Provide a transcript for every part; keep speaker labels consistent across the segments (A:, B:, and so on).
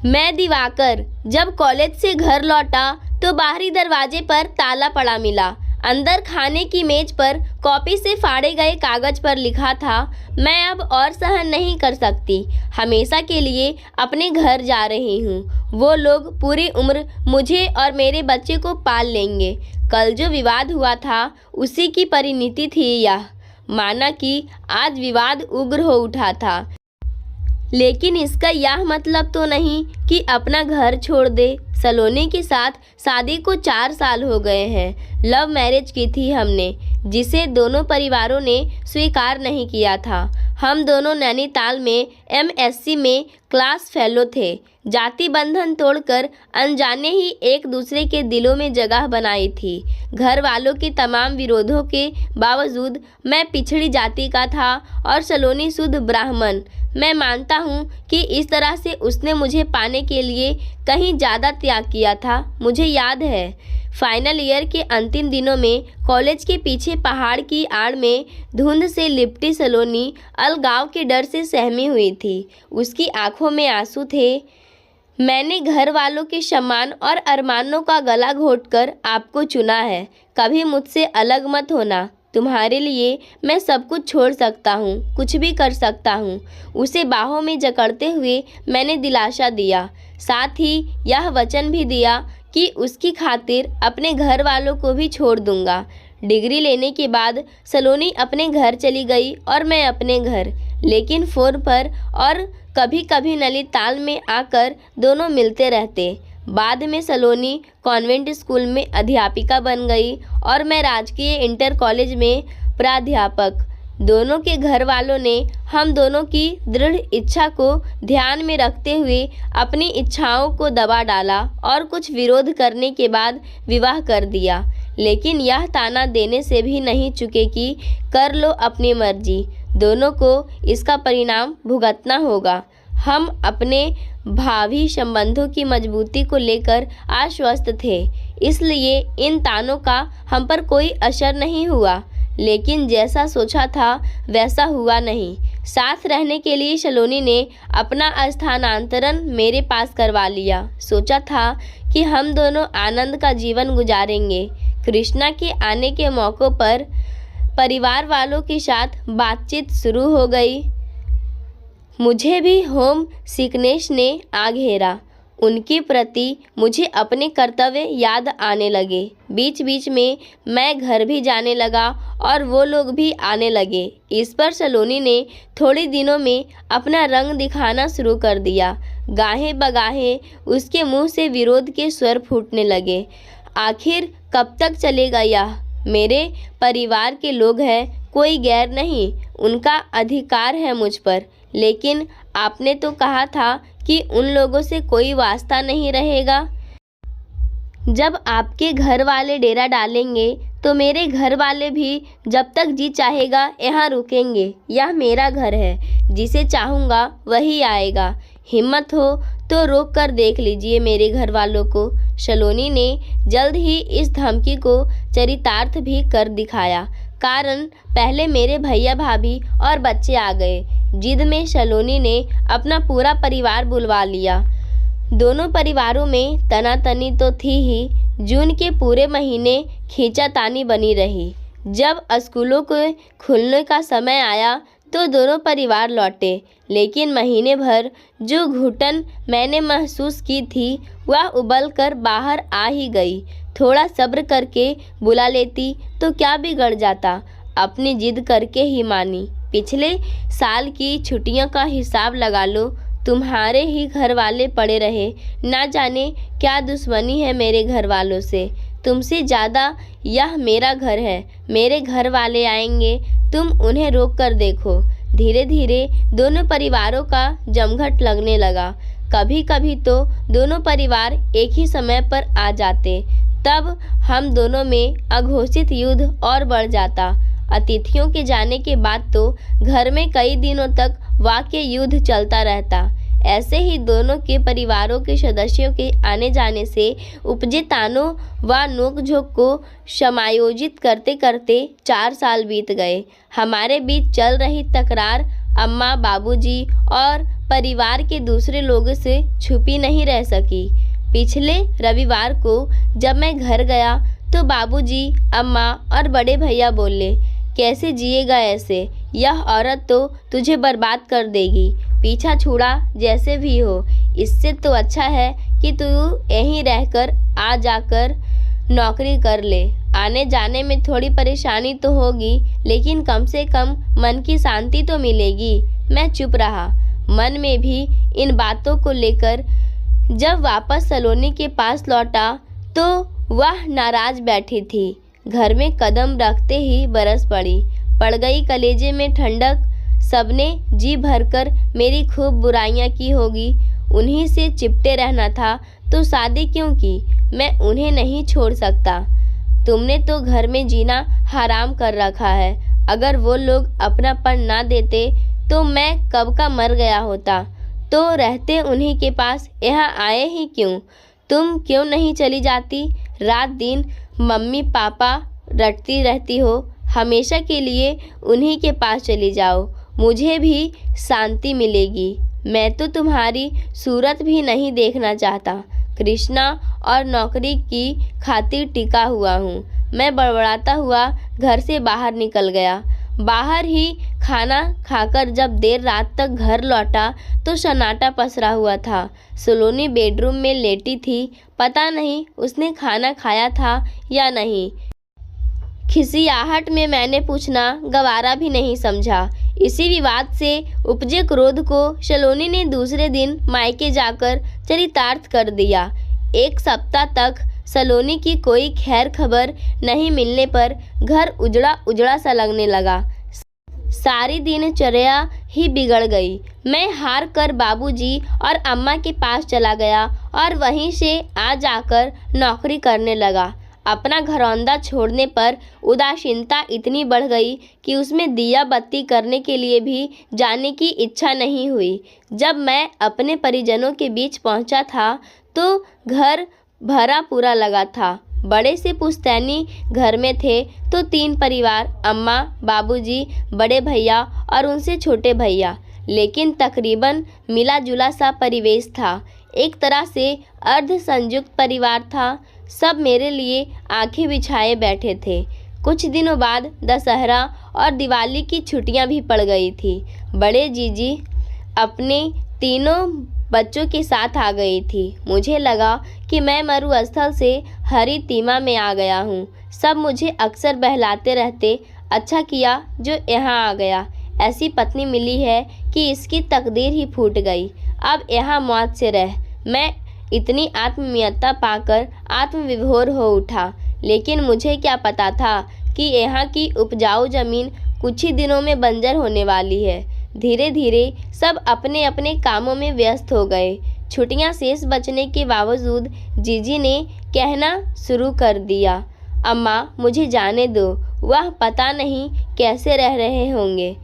A: मैं दिवाकर जब कॉलेज से घर लौटा तो बाहरी दरवाजे पर ताला पड़ा मिला। अंदर खाने की मेज पर कॉपी से फाड़े गए कागज पर लिखा था, मैं अब और सहन नहीं कर सकती, हमेशा के लिए अपने घर जा रही हूँ। वो लोग पूरी उम्र मुझे और मेरे बच्चे को पाल लेंगे। कल जो विवाद हुआ था उसी की परिणति थी यह। माना कि आज विवाद उग्र हो उठा था, लेकिन इसका यह मतलब तो नहीं कि अपना घर छोड़ दे। सलोनी के साथ शादी को 4 साल हो गए हैं। लव मैरिज की थी हमने, जिसे दोनों परिवारों ने स्वीकार नहीं किया था। हम दोनों नैनीताल में MSc में क्लास फेलो थे। जाति बंधन तोड़कर अनजाने ही एक दूसरे के दिलों में जगह बनाई थी। घर वालों के तमाम विरोधों के बावजूद मैं पिछड़ी जाति का था और सलोनी शुद्ध ब्राह्मण। मैं मानता हूँ कि इस तरह से उसने मुझे पाने के लिए कहीं ज़्यादा त्याग किया था। मुझे याद है, फाइनल ईयर के अंतिम दिनों में कॉलेज के पीछे पहाड़ की आड़ में धुंध से लिपटी सलोनी अलगाव के डर से सहमी हुई थी। उसकी आंखों में आंसू थे। मैंने घर वालों के सम्मान और अरमानों का गला घोटकर आपको चुना है। कभी मुझसे अलग मत होना। तुम्हारे लिए मैं सब कुछ छोड़ सकता हूँ, कुछ भी कर सकता हूँ। उसे बाहों में जकड़ते हुए मैंने दिलासा दिया, साथ ही यह वचन भी दिया कि उसकी खातिर अपने घर वालों को भी छोड़ दूंगा। डिग्री लेने के बाद सलोनी अपने घर चली गई और मैं अपने घर, लेकिन फ़ोन पर और कभी कभी नैनीताल में आकर दोनों मिलते रहते। बाद में सलोनी कॉन्वेंट स्कूल में अध्यापिका बन गई और मैं राजकीय इंटर कॉलेज में प्राध्यापक। दोनों के घर वालों ने हम दोनों की दृढ़ इच्छा को ध्यान में रखते हुए अपनी इच्छाओं को दबा डाला और कुछ विरोध करने के बाद विवाह कर दिया। लेकिन यह ताना देने से भी नहीं चुके कि कर लो अपनी मर्जी, दोनों को इसका परिणाम भुगतना होगा। हम अपने भावी संबंधों की मजबूती को लेकर आश्वस्त थे, इसलिए इन तानों का हम पर कोई असर नहीं हुआ। लेकिन जैसा सोचा था वैसा हुआ नहीं। साथ रहने के लिए सलोनी ने अपना स्थानांतरण मेरे पास करवा लिया। सोचा था कि हम दोनों आनंद का जीवन गुजारेंगे। कृष्णा के आने के मौक़ों पर परिवार वालों के साथ बातचीत शुरू हो गई। मुझे भी होम सिकनेस ने आ घेरा। उनके प्रति मुझे अपने कर्तव्य याद आने लगे। बीच बीच में मैं घर भी जाने लगा और वो लोग भी आने लगे। इस पर सलोनी ने थोड़े दिनों में अपना रंग दिखाना शुरू कर दिया। गाहे बगाहे उसके मुंह से विरोध के स्वर फूटने लगे। आखिर कब तक चलेगा यह? मेरे परिवार के लोग हैं, कोई गैर नहीं, उनका अधिकार है मुझ पर। लेकिन आपने तो कहा था कि उन लोगों से कोई वास्ता नहीं रहेगा। जब आपके घर वाले डेरा डालेंगे तो मेरे घर वाले भी जब तक जी चाहेगा यहाँ रुकेंगे। यह मेरा घर है, जिसे चाहूँगा वही आएगा। हिम्मत हो तो रोक कर देख लीजिए मेरे घर वालों को। सलोनी ने जल्द ही इस धमकी को चरितार्थ भी कर दिखाया। कारण पहले मेरे भैया भाभी और बच्चे आ गए। जिद में सलोनी ने अपना पूरा परिवार बुलवा लिया। दोनों परिवारों में तनातनी तो थी ही। जून के पूरे महीने खींचातानी बनी रही। जब स्कूलों के खुलने का समय आया तो दोनों परिवार लौटे, लेकिन महीने भर जो घुटन मैंने महसूस की थी वह उबल कर बाहर आ ही गई। थोड़ा सब्र करके बुला लेती तो क्या बिगड़ जाता। अपनी जिद करके ही मानी। पिछले साल की छुट्टियों का हिसाब लगा लो, तुम्हारे ही घर वाले पड़े रहे। ना जाने क्या दुश्मनी है मेरे घर वालों से। तुमसे ज़्यादा यह मेरा घर है। मेरे घर वाले आएंगे, तुम उन्हें रोक कर देखो। धीरे धीरे दोनों परिवारों का जमघट लगने लगा। कभी कभी तो दोनों परिवार एक ही समय पर आ जाते। तब हम दोनों में अघोषित युद्ध और बढ़ जाता। अतिथियों के जाने के बाद तो घर में कई दिनों तक वाक्य युद्ध चलता रहता। ऐसे ही दोनों के परिवारों के सदस्यों के आने जाने से उपजे तानों व नोकझोंक को समायोजित करते करते 4 साल बीत गए। हमारे बीच चल रही तकरार अम्मा, बाबूजी और परिवार के दूसरे लोगों से छुपी नहीं रह सकी। पिछले रविवार को जब मैं घर गया तो बाबूजी, अम्मा और बड़े भैया बोले, कैसे जिएगा ऐसे, यह औरत तो तुझे बर्बाद कर देगी, पीछा छुड़ा जैसे भी हो। इससे तो अच्छा है कि तू यहीं रहकर आ जाकर नौकरी कर ले। आने जाने में थोड़ी परेशानी तो होगी, लेकिन कम से कम मन की शांति तो मिलेगी। मैं चुप रहा, मन में भी इन बातों को लेकर। जब वापस सलोनी के पास लौटा तो वह नाराज बैठी थी। घर में कदम रखते ही बरस पड़ गई कलेजे में ठंडक। सबने जी भरकर मेरी खूब बुराइयां की होगी, उन्हीं से चिपटे रहना था तो शादी क्यों की। मैं उन्हें नहीं छोड़ सकता। तुमने तो घर में जीना हराम कर रखा है। अगर वो लोग अपनापन ना देते तो मैं कब का मर गया होता। तो रहते उन्हीं के पास यहाँ आए ही क्यों? तुम क्यों नहीं चली जाती? रात दिन मम्मी पापा रटती रहती हो, हमेशा के लिए उन्हीं के पास चली जाओ, मुझे भी शांति मिलेगी। मैं तो तुम्हारी सूरत भी नहीं देखना चाहता। कृष्णा और नौकरी की खातिर टिका हुआ हूँ। मैं बड़बड़ाता हुआ घर से बाहर निकल गया। बाहर ही खाना खाकर जब देर रात तक घर लौटा तो सन्नाटा पसरा हुआ था। सलोनी बेडरूम में लेटी थी। पता नहीं उसने खाना खाया था या नहीं। खिसियाहट में मैंने पूछना गवारा भी नहीं समझा। इसी विवाद से उपजे क्रोध को सलोनी ने दूसरे दिन मायके जाकर चरितार्थ कर दिया। एक सप्ताह तक सलोनी की कोई खैर खबर नहीं मिलने पर घर उजड़ा उजड़ा सा लगने लगा। सारी दिनचर्या ही बिगड़ गई। मैं हार कर बाबूजी और अम्मा के पास चला गया और वहीं से आ जाकर नौकरी करने लगा। अपना घरौंदा छोड़ने पर उदासीनता इतनी बढ़ गई कि उसमें दिया बत्ती करने के लिए भी जाने की इच्छा नहीं हुई। जब मैं अपने परिजनों के बीच पहुंचा था तो घर भरा पूरा लगा था। बड़े से पुश्तैनी घर में थे तो 3 परिवार, अम्मा, बाबूजी, बड़े भैया और उनसे छोटे भैया। लेकिन तकरीबन मिला जुला सा परिवेश था। एक तरह से अर्ध संयुक्त परिवार था। सब मेरे लिए आंखें बिछाए बैठे थे। कुछ दिनों बाद दशहरा और दिवाली की छुट्टियां भी पड़ गई थी। बड़े जीजी अपने तीनों बच्चों के साथ आ गई थी। मुझे लगा कि मैं मरुस्थल से हरी तीमा में आ गया हूँ। सब मुझे अक्सर बहलाते रहते, अच्छा किया जो यहाँ आ गया। ऐसी पत्नी मिली है कि इसकी तकदीर ही फूट गई। अब यहाँ मौत से रह। मैं इतनी आत्मीयता पाकर आत्मविभोर हो उठा। लेकिन मुझे क्या पता था कि यहाँ की उपजाऊ जमीन कुछ ही दिनों में बंजर होने वाली है। धीरे धीरे सब अपने अपने कामों में व्यस्त हो गए। छुट्टियां शेष बचने के बावजूद जीजी ने कहना शुरू कर दिया, अम्मा मुझे जाने दो, वह पता नहीं कैसे रह रहे होंगे।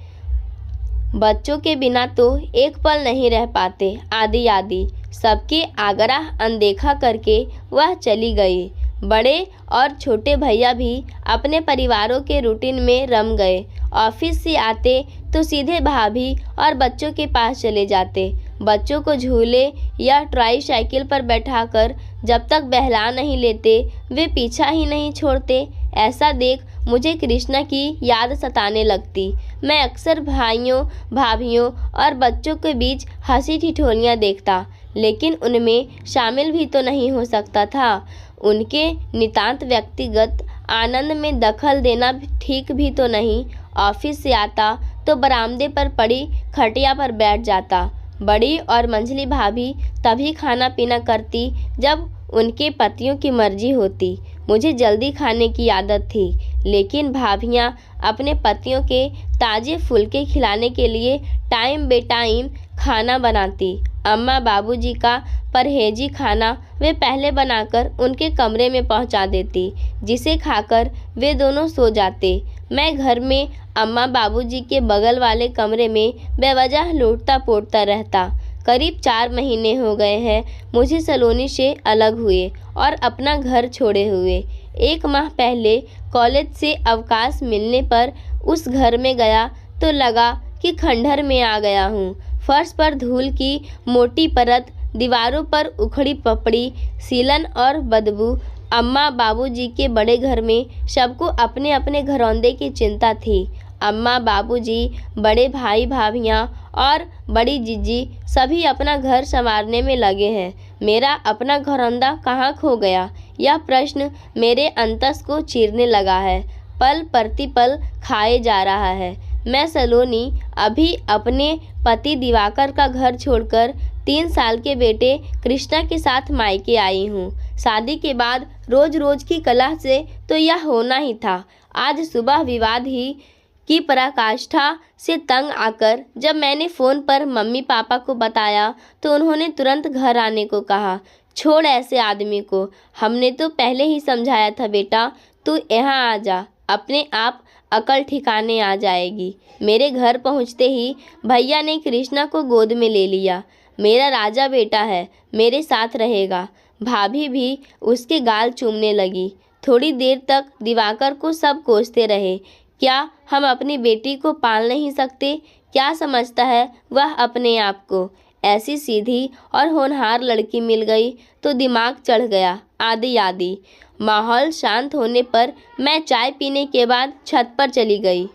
A: बच्चों के बिना तो एक पल नहीं रह पाते, आदि आदि। सबके आग्रह अनदेखा करके वह चली गई। बड़े और छोटे भैया भी अपने परिवारों के रूटीन में रम गए। ऑफिस से आते तो सीधे भाभी और बच्चों के पास चले जाते। बच्चों को झूले या ट्राई साइकिल पर बैठाकर जब तक बहला नहीं लेते वे पीछा ही नहीं छोड़ते। ऐसा देख मुझे कृष्णा की याद सताने लगती। मैं अक्सर भाइयों, भाभियों और बच्चों के बीच हंसी ठिठोलियाँ देखता, लेकिन उनमें शामिल भी तो नहीं हो सकता था। उनके नितांत व्यक्तिगत आनंद में दखल देना ठीक भी तो नहीं। ऑफिस से आता तो बरामदे पर पड़ी खटिया पर बैठ जाता। बड़ी और मंझली भाभी तभी खाना पीना करती जब उनके पतियों की मर्जी होती। मुझे जल्दी खाने की आदत थी, लेकिन भाभियाँ अपने पतियों के ताज़े फुलके खिलाने के लिए टाइम बेटाइम खाना बनाती। अम्मा बाबूजी का परहेजी खाना वे पहले बनाकर उनके कमरे में पहुंचा देती, जिसे खाकर वे दोनों सो जाते। मैं घर में अम्मा बाबूजी के बगल वाले कमरे में बेवजह लौटता पोटता रहता। करीब 4 महीने हो गए हैं मुझे सलोनी से अलग हुए और अपना घर छोड़े हुए। 1 माह पहले कॉलेज से अवकाश मिलने पर उस घर में गया तो लगा कि खंडहर में आ गया हूँ। फर्श पर धूल की मोटी परत, दीवारों पर उखड़ी पपड़ी, सीलन और बदबू। अम्मा बाबूजी के बड़े घर में सबको अपने अपने घरौंदे की चिंता थी। अम्मा बाबूजी, बड़े भाई भाभियाँ और बड़ी जीजी सभी अपना घर संवारने में लगे हैं। मेरा अपना घरौंदा कहाँ खो गया, यह प्रश्न मेरे अंतस को चीरने लगा है। पल प्रतिपल खाए जा रहा है। मैं सलोनी अभी अपने पति दिवाकर का घर छोड़कर 3 साल के बेटे कृष्णा के साथ मायके आई हूँ। शादी के बाद रोज रोज की कलह से तो यह होना ही था। आज सुबह विवाद ही की पराकाष्ठा से तंग आकर जब मैंने फ़ोन पर मम्मी पापा को बताया तो उन्होंने तुरंत घर आने को कहा। छोड़ ऐसे आदमी को, हमने तो पहले ही समझाया था बेटा, तू यहाँ आ जा, अपने आप अकल ठिकाने आ जाएगी। मेरे घर पहुँचते ही भैया ने कृष्णा को गोद में ले लिया। मेरा राजा बेटा है, मेरे साथ रहेगा। भाभी भी उसके गाल चूमने लगी। थोड़ी देर तक दिवाकर को सब कोसते रहे। क्या हम अपनी बेटी को पाल नहीं सकते? क्या समझता है वह अपने आप को? ऐसी सीधी और होनहार लड़की मिल गई तो दिमाग चढ़ गया। आदि आदि। माहौल शांत होने पर मैं चाय पीने के बाद छत पर चली गई।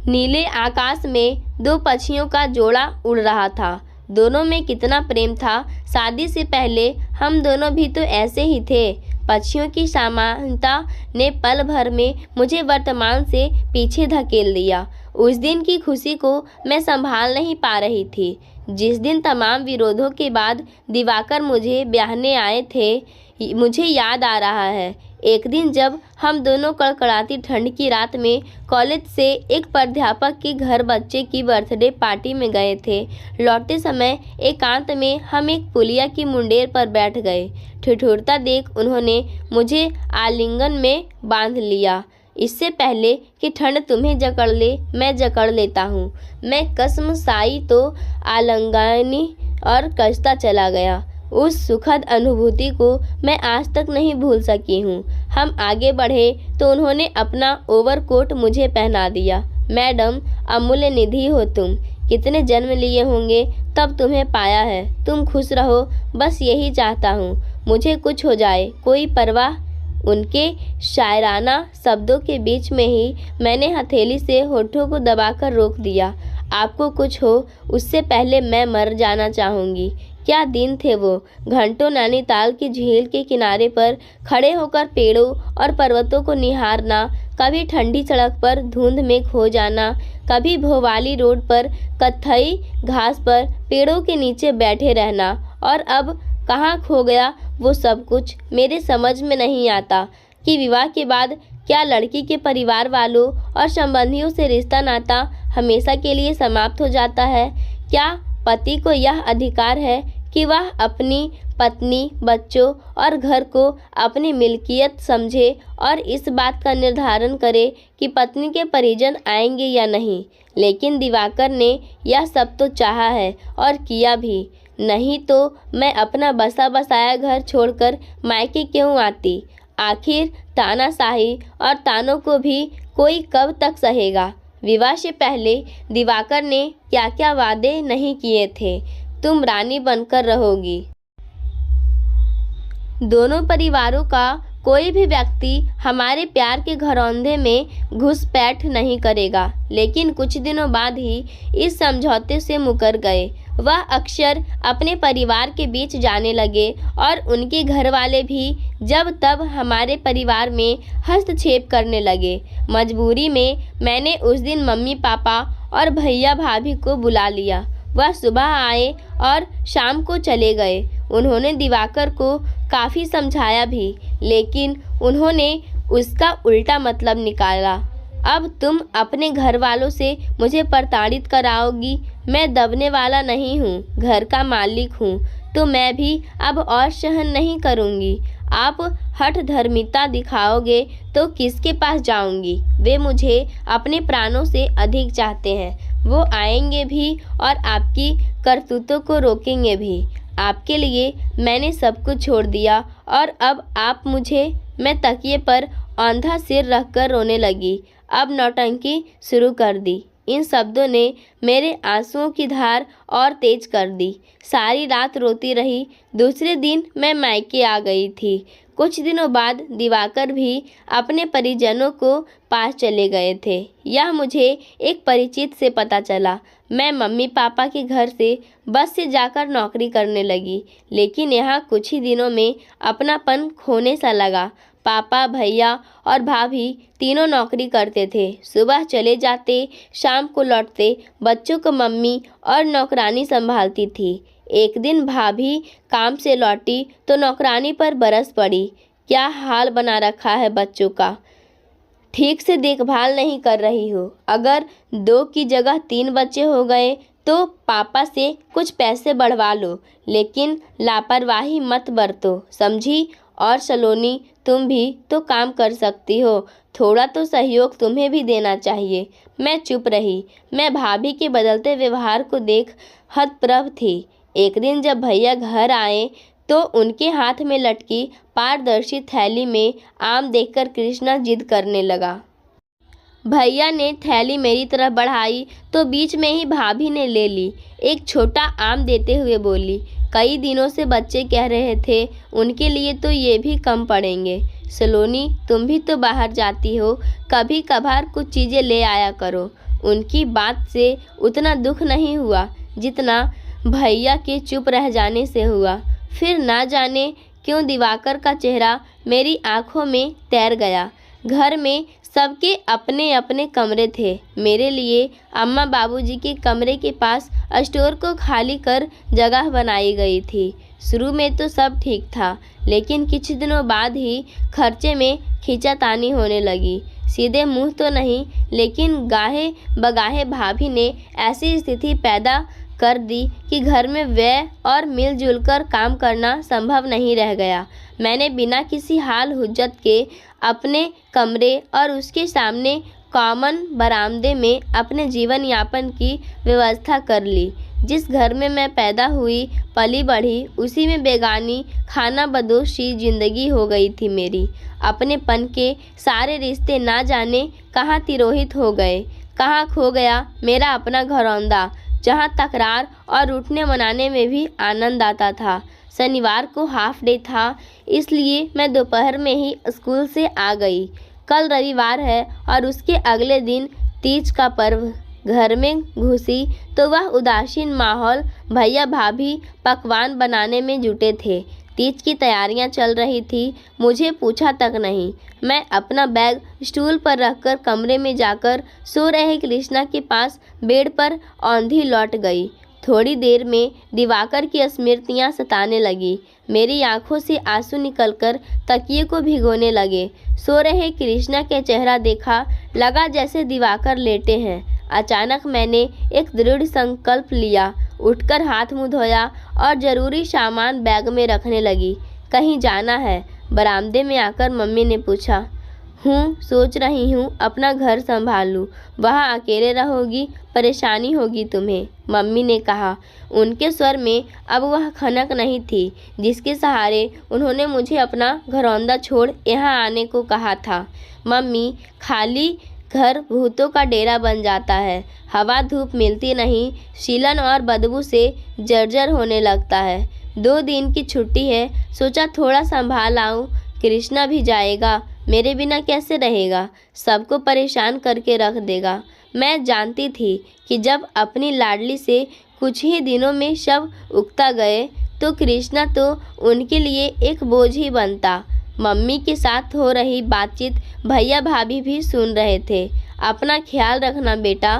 A: नीले आकाश में 2 पक्षियों का जोड़ा उड़ रहा था। दोनों में कितना प्रेम था। शादी से पहले हम दोनों भी तो ऐसे ही थे। पक्षियों की समानता ने पल भर में मुझे वर्तमान से पीछे धकेल दिया। उस दिन की खुशी को मैं संभाल नहीं पा रही थी। जिस दिन तमाम विरोधों के बाद दिवाकर मुझे ब्याहने आए थे, मुझे याद आ रहा है। एक दिन जब हम दोनों कड़कड़ाती ठंड की रात में कॉलेज से एक प्राध्यापक के घर बच्चे की बर्थडे पार्टी में गए थे। लौटते समय एकांत में हम एक पुलिया की मुंडेर पर बैठ गए। ठिठुरता देख उन्होंने मुझे आलिंगन में बांध लिया। इससे पहले कि ठंड तुम्हें जकड़ ले, मैं जकड़ लेता हूँ। मैं कसमसाई तो आलिंगनी और कसता चला गया। उस सुखद अनुभूति को मैं आज तक नहीं भूल सकी हूँ। हम आगे बढ़े तो उन्होंने अपना ओवरकोट मुझे पहना दिया। मैडम, अमूल्य निधि हो तुम। कितने जन्म लिए होंगे तब तुम्हें पाया है। तुम खुश रहो, बस यही चाहता हूँ। मुझे कुछ हो जाए कोई परवाह। उनके शायराना शब्दों के बीच में ही मैंने हथेली से होठों को दबाकर रोक दिया। आपको कुछ हो उससे पहले मैं मर जाना चाहूँगी। क्या दिन थे वो। घंटों नैनीताल की झील के किनारे पर खड़े होकर पेड़ों और पर्वतों को निहारना, कभी ठंडी सड़क पर धुंध में खो जाना, कभी भोवाली रोड पर कत्थई घास पर पेड़ों के नीचे बैठे रहना, और अब कहाँ खो गया वो सब कुछ। मेरे समझ में नहीं आता कि विवाह के बाद क्या लड़की के परिवार वालों और संबंधियों से रिश्ता नाता हमेशा के लिए समाप्त हो जाता है? क्या पति को यह अधिकार है कि वह अपनी पत्नी, बच्चों और घर को अपनी मिल्कियत समझे और इस बात का निर्धारण करे कि पत्नी के परिजन आएंगे या नहीं? लेकिन दिवाकर ने यह सब तो चाहा है और किया भी। नहीं तो मैं अपना बसा बसाया घर छोड़कर मायके क्यों आती? आखिर तानाशाही और तानों को भी कोई कब तक सहेगा? विवाह से पहले दिवाकर ने क्या क्या वादे नहीं किए थे। तुम रानी बनकर रहोगी। दोनों परिवारों का कोई भी व्यक्ति हमारे प्यार के घरौंदे में घुसपैठ नहीं करेगा। लेकिन कुछ दिनों बाद ही इस समझौते से मुकर गए। वह अक्सर अपने परिवार के बीच जाने लगे और उनके घर वाले भी जब तब हमारे परिवार में हस्तक्षेप करने लगे। मजबूरी में मैंने उस दिन मम्मी पापा और भैया भाभी को बुला लिया। वह सुबह आए और शाम को चले गए। उन्होंने दिवाकर को काफ़ी समझाया भी, लेकिन उन्होंने उसका उल्टा मतलब निकाला। अब तुम अपने घर वालों से मुझे प्रताड़ित कराओगी। मैं दबने वाला नहीं हूँ, घर का मालिक हूँ, तो मैं भी अब और सहन नहीं करूँगी। आप हठ धर्मिता दिखाओगे तो किसके पास जाऊँगी? वे मुझे अपने प्राणों से अधिक चाहते हैं। वो आएंगे भी और आपकी करतूतों को रोकेंगे भी। आपके लिए मैंने सब कुछ छोड़ दिया और अब आप मुझे। मैं तकिए पर औंधा सिर रखकर रोने लगी। अब नौटंकी शुरू कर दी। इन शब्दों ने मेरे आंसुओं की धार और तेज कर दी। सारी रात रोती रही। दूसरे दिन मैं मायके आ गई थी। कुछ दिनों बाद दिवाकर भी अपने परिजनों को पास चले गए थे। यह मुझे एक परिचित से पता चला। मैं मम्मी पापा के घर से बस से जाकर नौकरी करने लगी, लेकिन यहाँ कुछ ही दिनों में अपनापन खोने सा लगा। पापा, भैया और भाभी तीनों नौकरी करते थे। सुबह चले जाते, शाम को लौटते। बच्चों को मम्मी और नौकरानी संभालती थी। एक दिन भाभी काम से लौटी तो नौकरानी पर बरस पड़ी। क्या हाल बना रखा है बच्चों का, ठीक से देखभाल नहीं कर रही हो। अगर 2 की जगह 3 बच्चे हो गए तो पापा से कुछ पैसे बढ़वा लो, लेकिन लापरवाही मत बरतो, समझी। और सलोनी, तुम भी तो काम कर सकती हो, थोड़ा तो सहयोग तुम्हें भी देना चाहिए। मैं चुप रही। मैं भाभी के बदलते व्यवहार को देख हतप्रभ थी। एक दिन जब भैया घर आए तो उनके हाथ में लटकी पारदर्शी थैली में आम देखकर कृष्णा जिद करने लगा। भैया ने थैली मेरी तरफ बढ़ाई तो बीच में ही भाभी ने ले ली। एक छोटा आम देते हुए बोली, कई दिनों से बच्चे कह रहे थे, उनके लिए तो ये भी कम पड़ेंगे। सलोनी, तुम भी तो बाहर जाती हो, कभी कभार कुछ चीज़ें ले आया करो। उनकी बात से उतना दुख नहीं हुआ जितना भैया के चुप रह जाने से हुआ। फिर ना जाने क्यों दिवाकर का चेहरा मेरी आंखों में तैर गया। घर में सबके अपने अपने कमरे थे। मेरे लिए अम्मा बाबूजी के कमरे के पास स्टोर को खाली कर जगह बनाई गई थी। शुरू में तो सब ठीक था, लेकिन कुछ दिनों बाद ही खर्चे में खींचातानी होने लगी। सीधे मुंह तो नहीं, लेकिन गाहे बगाहे भाभी ने ऐसी स्थिति पैदा कर दी कि घर में व्यय और मिलजुल कर काम करना संभव नहीं रह गया। मैंने बिना किसी हाल हुज्जत के अपने कमरे और उसके सामने कॉमन बरामदे में अपने जीवन यापन की व्यवस्था कर ली। जिस घर में मैं पैदा हुई पली बढ़ी, उसी में बेगानी खाना बदोशी जिंदगी हो गई थी मेरी। अपनेपन के सारे रिश्ते ना जाने कहाँ तिरोहित हो गए, कहाँ खो गया मेरा अपना घरौंदा, जहाँ तकरार और उठने मनाने में भी आनंद आता था। शनिवार को हाफ डे था, इसलिए मैं दोपहर में ही स्कूल से आ गई। कल रविवार है और उसके अगले दिन तीज का पर्व। घर में घुसी तो वह उदासीन माहौल। भैया भाभी पकवान बनाने में जुटे थे। तीज की तैयारियां चल रही थी। मुझे पूछा तक नहीं। मैं अपना बैग स्टूल पर रखकर कमरे में जाकर सो रहे कृष्णा के पास बेड पर औंधी लौट गई। थोड़ी देर में दिवाकर की स्मृतियां सताने लगी। मेरी आंखों से आंसू निकलकर तकिए को भिगोने लगे। सो रहे कृष्णा के चेहरा देखा, लगा जैसे दिवाकर लेटे हैं। अचानक मैंने एक दृढ़ संकल्प लिया। उठकर हाथ मुंह धोया और जरूरी सामान बैग में रखने लगी। कहीं जाना है? बरामदे में आकर मम्मी ने पूछा। सोच रही हूँ अपना घर संभाल लूँ। वहाँ अकेले रहोगी, परेशानी होगी तुम्हें, मम्मी ने कहा। उनके स्वर में अब वह खनक नहीं थी जिसके सहारे उन्होंने मुझे अपना घरौंदा छोड़ यहाँ आने को कहा था। मम्मी, खाली घर भूतों का डेरा बन जाता है। हवा धूप मिलती नहीं, शीलन और बदबू से जर्जर होने लगता है। 2 दिन की छुट्टी है, सोचा थोड़ा संभाल आऊँ। कृष्णा भी जाएगा, मेरे बिना कैसे रहेगा, सबको परेशान करके रख देगा। मैं जानती थी कि जब अपनी लाडली से कुछ ही दिनों में शव उगता गए तो कृष्णा तो उनके लिए एक बोझ ही बनता। मम्मी के साथ हो रही बातचीत भैया भाभी भी सुन रहे थे। अपना ख्याल रखना बेटा,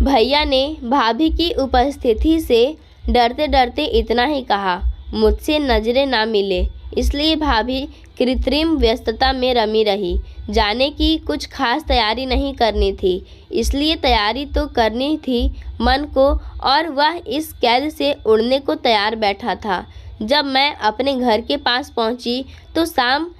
A: भैया ने भाभी की उपस्थिति से डरते डरते इतना ही कहा। मुझसे नजरें ना मिले, इसलिए भाभी कृत्रिम व्यस्तता में रमी रही। जाने की कुछ खास तैयारी नहीं करनी थी, इसलिए तैयारी तो करनी थी मन को, और वह इस कैद से उड़ने को तैयार बैठा था। जब मैं अपने घर के पास पहुंची तो शाम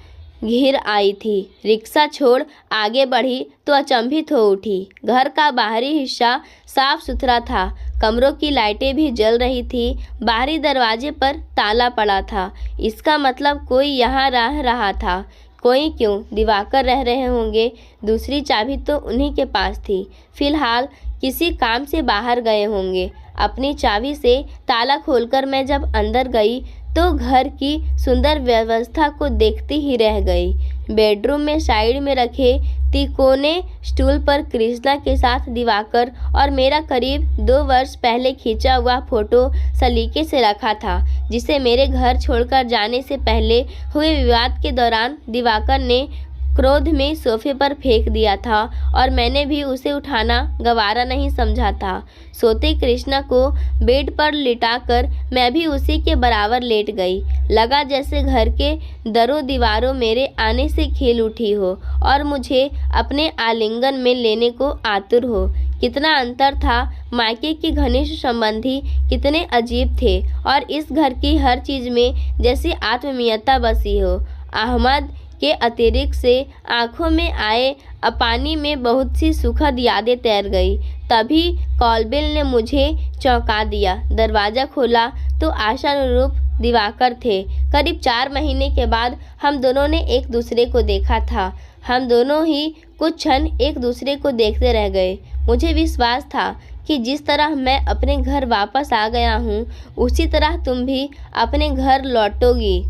A: घिर आई थी। रिक्शा छोड़ आगे बढ़ी तो अचंभित हो उठी। घर का बाहरी हिस्सा साफ सुथरा था, कमरों की लाइटें भी जल रही थी। बाहरी दरवाजे पर ताला पड़ा था, इसका मतलब कोई यहाँ रह रहा था। कोई क्यों, दिवाकर रह रहे होंगे, दूसरी चाबी तो उन्हीं के पास थी। फिलहाल किसी काम से बाहर गए होंगे। अपनी चाबी से ताला खोलकर मैं जब अंदर गई तो घर की सुंदर व्यवस्था को देखती ही रह गई। बेडरूम में साइड में रखे तिकोने स्टूल पर कृष्णा के साथ दिवाकर और मेरा करीब 2 वर्ष पहले खींचा हुआ फोटो सलीके से रखा था, जिसे मेरे घर छोड़कर जाने से पहले हुए विवाद के दौरान दिवाकर ने क्रोध में सोफे पर फेंक दिया था और मैंने भी उसे उठाना गवारा नहीं समझा था। सोते कृष्णा को बेड पर लिटाकर मैं भी उसी के बराबर लेट गई। लगा जैसे घर के दरों दीवारों मेरे आने से खिल उठी हो और मुझे अपने आलिंगन में लेने को आतुर हो। कितना अंतर था, मायके के घनिष्ठ संबंधी कितने अजीब थे और इस घर की हर चीज़ में जैसी आत्मीयता बसी हो। अहमद के अतिरिक्त से आंखों में आए पानी में बहुत सी सुखद यादें तैर गई। तभी कॉलबेल ने मुझे चौंका दिया। दरवाज़ा खोला तो आशानुरूप दिवाकर थे। करीब 4 महीने के बाद हम दोनों ने एक दूसरे को देखा था। हम दोनों ही कुछ क्षण एक दूसरे को देखते रह गए। मुझे विश्वास था कि जिस तरह मैं अपने घर वापस आ गया हूँ, उसी तरह तुम भी अपने घर लौटोगी।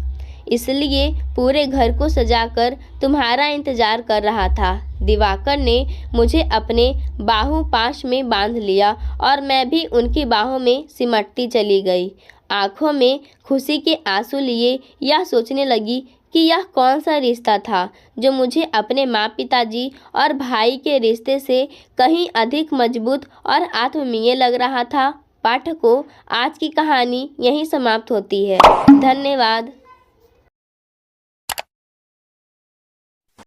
A: इसलिए पूरे घर को सजाकर तुम्हारा इंतजार कर रहा था। दिवाकर ने मुझे अपने बाहों पाश में बांध लिया और मैं भी उनकी बाहों में सिमटती चली गई। आंखों में खुशी के आंसू लिए यह सोचने लगी कि यह कौन सा रिश्ता था जो मुझे अपने माँ पिताजी और भाई के रिश्ते से कहीं अधिक मजबूत और आत्मीय लग रहा था। पाठकों, आज की कहानी यहीं समाप्त होती है। धन्यवाद।